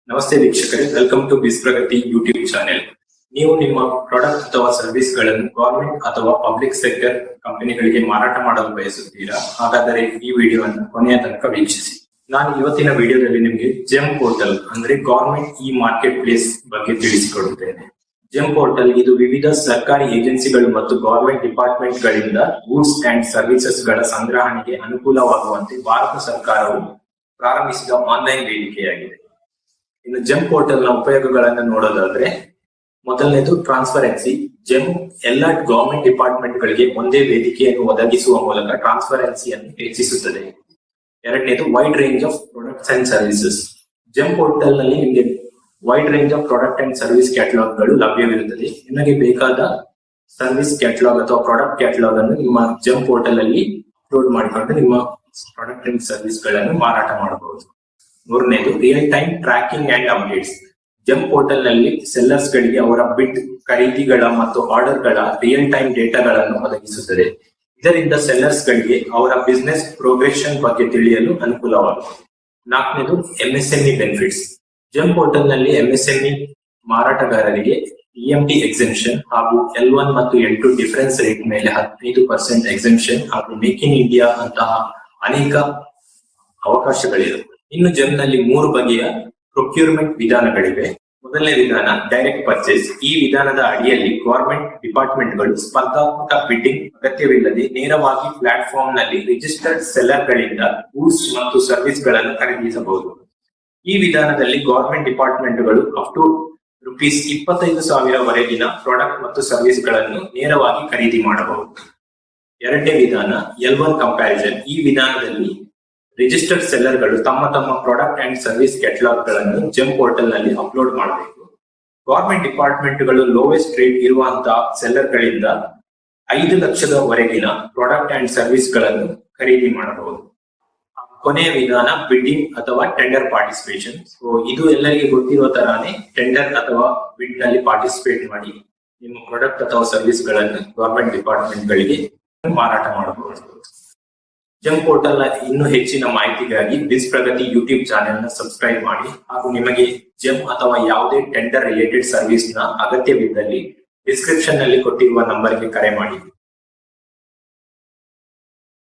ನಮಸ್ತೆ ವೀಕ್ಷಕರೇ, welcome to ಬಿಸ್ ಪ್ರಗತಿ ಯೂಟ್ಯೂಬ್ ಚಾನೆಲ್. ನೀವು ನಿಮ್ಮ ಪ್ರಾಡಕ್ಟ್ ಅಥವಾ ಸರ್ವಿಸ್ ಗಳನ್ನು ಗವರ್ಮೆಂಟ್ ಅಥವಾ ಪಬ್ಲಿಕ್ ಸೆಕ್ಟರ್ ಕಂಪನಿಗಳಿಗೆ ಮಾರಾಟ ಮಾಡಲು ಬಯಸುತ್ತೀರಾ? ಹಾಗಾದರೆ ಈ ವಿಡಿಯೋವನ್ನು ಕೊನೆಯ ತನಕ ವೀಕ್ಷಿಸಿ. ನಾನು ಇವತ್ತಿನ ವಿಡಿಯೋದಲ್ಲಿ ನಿಮಗೆ ಜೆಮ್ ಪೋರ್ಟಲ್ ಅಂದ್ರೆ ಗವರ್ಮೆಂಟ್ ಇ ಮಾರ್ಕೆಟ್ ಪ್ಲೇಸ್ ಬಗ್ಗೆ ತಿಳಿಸಿಕೊಡುತ್ತೇನೆ. ಜೆಮ್ ಪೋರ್ಟಲ್ ಇದು ವಿವಿಧ ಸರ್ಕಾರಿ ಏಜೆನ್ಸಿಗಳು ಮತ್ತು ಗವರ್ಮೆಂಟ್ ಡಿಪಾರ್ಟ್ಮೆಂಟ್ ಗಳಿಂದ ಗೂಡ್ಸ್ ಅಂಡ್ ಸರ್ವಿಸಸ್ ಗಳ ಸಂಗ್ರಹಣೆಗೆ ಅನುಕೂಲವಾಗುವಂತೆ ಭಾರತ ಸರ್ಕಾರವು ಪ್ರಾರಂಭಿಸಿದ ಆನ್ಲೈನ್ ವೇದಿಕೆಯಾಗಿದೆ. ಇನ್ನು ಜೆಮ್ ಪೋರ್ಟಲ್ ನ ಉಪಯೋಗಗಳನ್ನು ನೋಡೋದಾದ್ರೆ, ಮೊದಲನೇದು ಟ್ರಾನ್ಸ್ಪರೆನ್ಸಿ. ಜೆಮ್ ಎಲ್ಲ ಗವರ್ಮೆಂಟ್ ಡಿಪಾರ್ಟ್ಮೆಂಟ್ ಗಳಿಗೆ ಒಂದೇ ವೇದಿಕೆಯನ್ನು ಒದಗಿಸುವ ಮೂಲಕ ಟ್ರಾನ್ಸ್ಪರೆನ್ಸಿಯನ್ನು ಹೆಚ್ಚಿಸುತ್ತದೆ. ಎರಡನೇದು wide range of products and services. GeM portal ನಲ್ಲಿ ನಿಮಗೆ wide range of product and service catalogue ಗಳು ಲಭ್ಯವಿರುತ್ತದೆ. ನಿಮಗೆ ಬೇಕಾದ ಸರ್ವಿಸ್ ಕ್ಯಾಟಲಾಗ್ ಅಥವಾ ಪ್ರಾಡಕ್ಟ್ ಕ್ಯಾಟಲಾಗ್ ಅನ್ನು ನಿಮ್ಮ ಜೆಮ್ ಪೋರ್ಟಲ್ ಅಲ್ಲಿ ಅಪ್ಲೋಡ್ ಮಾಡಿಕೊಂಡು ನಿಮ್ಮ ಪ್ರಾಡಕ್ಟ್ ಅಂಡ್ ಸರ್ವಿಸ್ ಗಳನ್ನು ಮಾರಾಟ ಮಾಡಬಹುದು. ಮೂರನೇದು real time tracking and updates. GeM portal ನಲ್ಲಿ ಸೆಲ್ಲರ್ಸ್ ಗಳಿಗೆ ಅವರ ಬಿಡ್, ಖರೀದಿಗಳ ಮತ್ತು ಆರ್ಡರ್ ಗಳ ರಿಯಲ್ ಟೈಮ್ ಡೇಟಾಗಳನ್ನು ಒದಗಿಸುತ್ತದೆ. ಇದರಿಂದ ಸೆಲ್ಲರ್ಸ್ ಗಳಿಗೆ ಅವರ ಬಿಸಿನೆಸ್ ಪ್ರೋಗ್ರೆಷನ್ ಬಗ್ಗೆ ತಿಳಿಯಲು ಅನುಕೂಲವಾಗುತ್ತದೆ. ನಾಲ್ಕನೇದು ಎಂಎಸ್ಎಂಇ ಬೆನಿಫಿಟ್ಸ್. ಜೆಮ್ ಪೋರ್ಟಲ್ ನಲ್ಲಿ ಎಂಎಸ್ಎಂಇ ಮಾರಾಟಗಾರರಿಗೆ ಇಎಂಟಿ ಎಕ್ಸೆಂಪ್ಷನ್ ಹಾಗೂ L1 ಮತ್ತು L2 ಡಿಫರೆನ್ಸ್ ರೇಟ್ ಮೇಲೆ 15% ಎಕ್ಸೆಂಪ್ಷನ್ ಹಾಗೂ ಮೇಕ್ ಇನ್ ಇಂಡಿಯಾ ಅಂತಹ ಅನೇಕ ಅವಕಾಶಗಳಿವೆ. ಇನ್ನು ಜೆಮ್ ನಲ್ಲಿ 3 ಬಗೆಯ ಪ್ರೊಕ್ಯೂರ್ಮೆಂಟ್ ವಿಧಾನಗಳಿವೆ. ಮೊದಲನೇ ವಿಧಾನ ಡೈರೆಕ್ಟ್ ಪರ್ಚೇಸ್. ಈ ವಿಧಾನದ ಅಡಿಯಲ್ಲಿ ಗವರ್ಮೆಂಟ್ ಡಿಪಾರ್ಟ್ಮೆಂಟ್ ಗಳು ಸ್ಪರ್ಧಾತ್ಮಕ ಬಿಡ್ಡಿಂಗ್ ಅಗತ್ಯವಿಲ್ಲದೆ ನೇರವಾಗಿ ಪ್ಲಾಟ್ಫಾರ್ಮ್ ನಲ್ಲಿ ರಿಜಿಸ್ಟರ್ಡ್ ಸೆಲ್ಲರ್ ಗಳಿಂದ ಗೂಡ್ಸ್ ಮತ್ತು ಸರ್ವಿಸ್ ಗಳನ್ನು ಖರೀದಿಸಬಹುದು. ಈ ವಿಧಾನದಲ್ಲಿ ಗವರ್ಮೆಂಟ್ ಡಿಪಾರ್ಟ್ಮೆಂಟ್ ಗಳು ಅಪ್ ಟು ₹25,000 ವರೆಗಿನ ಪ್ರಾಡಕ್ಟ್ ಮತ್ತು ಸರ್ವಿಸ್ ಗಳನ್ನು ನೇರವಾಗಿ ಖರೀದಿ ಮಾಡಬಹುದು. ಎರಡನೇ ವಿಧಾನ L1 ಕಂಪ್ಯಾರಿಸನ್. ಈ ವಿಧಾನದಲ್ಲಿ ರಿಜಿಸ್ಟರ್ಡ್ ಸೆಲ್ಲರ್ ಗಳು ತಮ್ಮ ಪ್ರಾಡಕ್ಟ್ ಅಂಡ್ ಸರ್ವಿಸ್ ಕ್ಯಾಟಲಾಗ್ ಗಳನ್ನು ಜೆಮ್ ಪೋರ್ಟಲ್ ನಲ್ಲಿ ಅಪ್ಲೋಡ್ ಮಾಡಬೇಕು. ಗವರ್ಮೆಂಟ್ ಡಿಪಾರ್ಟ್ಮೆಂಟ್ ಗಳು ಲೋವೆಸ್ಟ್ ರೇಟ್ ಇರುವಂತಹ ಸೆಲ್ಲರ್ ಗಳಿಂದ 5 ಲಕ್ಷದವರೆಗಿನ ಪ್ರಾಡಕ್ಟ್ ಅಂಡ್ ಸರ್ವಿಸ್ ಗಳನ್ನು ಖರೀದಿ ಮಾಡಬಹುದು. ಕೊನೆಯ ವಿಧಾನ ಬಿಡ್ಡಿಂಗ್ ಅಥವಾ ಟೆಂಡರ್ ಪಾರ್ಟಿಸಿಪೇಷನ್. ಇದು ಎಲ್ಲರಿಗೆ ಗೊತ್ತಿರೋ ತರಾನೇ ಟೆಂಡರ್ ಅಥವಾ ಬಿಡ್ ನಲ್ಲಿ ಪಾರ್ಟಿಸಿಪೇಟ್ ಮಾಡಿ ನಿಮ್ಮ ಪ್ರಾಡಕ್ಟ್ ಅಥವಾ ಸರ್ವಿಸ್ ಗಳನ್ನು ಗವರ್ಮೆಂಟ್ ಡಿಪಾರ್ಟ್ಮೆಂಟ್ ಗಳಿಗೆ ಮಾರಾಟ ಮಾಡಬಹುದು. ಜೆಮ್ ಪೋರ್ಟಲ್ ನ ಇನ್ನೂ ಹೆಚ್ಚಿನ ಮಾಹಿತಿಗಾಗಿ ಬಿಸ್ ಪ್ರಗತಿ ಯೂಟ್ಯೂಬ್ ಚಾನೆಲ್ ನ ಸಬ್ಸ್ಕ್ರೈಬ್ ಮಾಡಿ ಹಾಗೂ ನಿಮಗೆ ಜೆಮ್ ಅಥವಾ ಯಾವುದೇ ಟೆಂಡರ್ ರಿಲೇಟೆಡ್ ಸರ್ವಿಸ್ ನ ಅಗತ್ಯವಿದ್ದಲ್ಲಿ ಡಿಸ್ಕ್ರಿಪ್ಷನ್ ನಲ್ಲಿ ಕೊಟ್ಟಿರುವ ನಂಬರ್ಗೆ ಕರೆ ಮಾಡಿ.